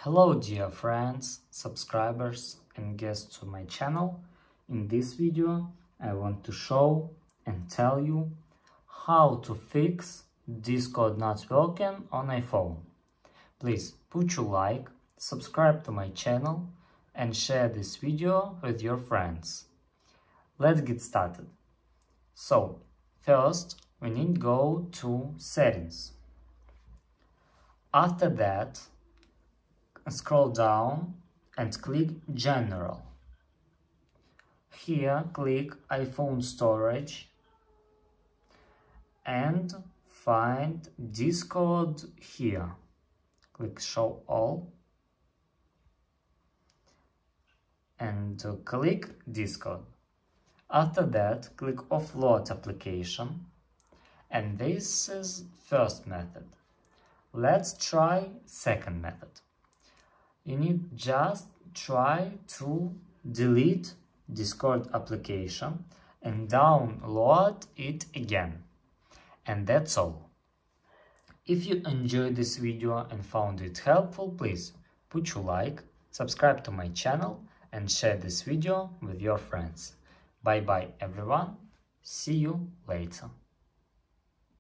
Hello dear friends, subscribers and guests to my channel. In this video I want to show and tell you how to fix Discord not working on iPhone. Please put your like, subscribe to my channel and share this video with your friends. Let's get started. So first we need to go to settings. After that scroll down and click General. Here click iPhone storage and find Discord here. Click Show All and click Discord. After that click Offload application, and this is first method. Let's try second method. You need just try to delete Discord application and download it again. And that's all. If you enjoyed this video and found it helpful, please put your like, subscribe to my channel and share this video with your friends. Bye bye everyone. See you later.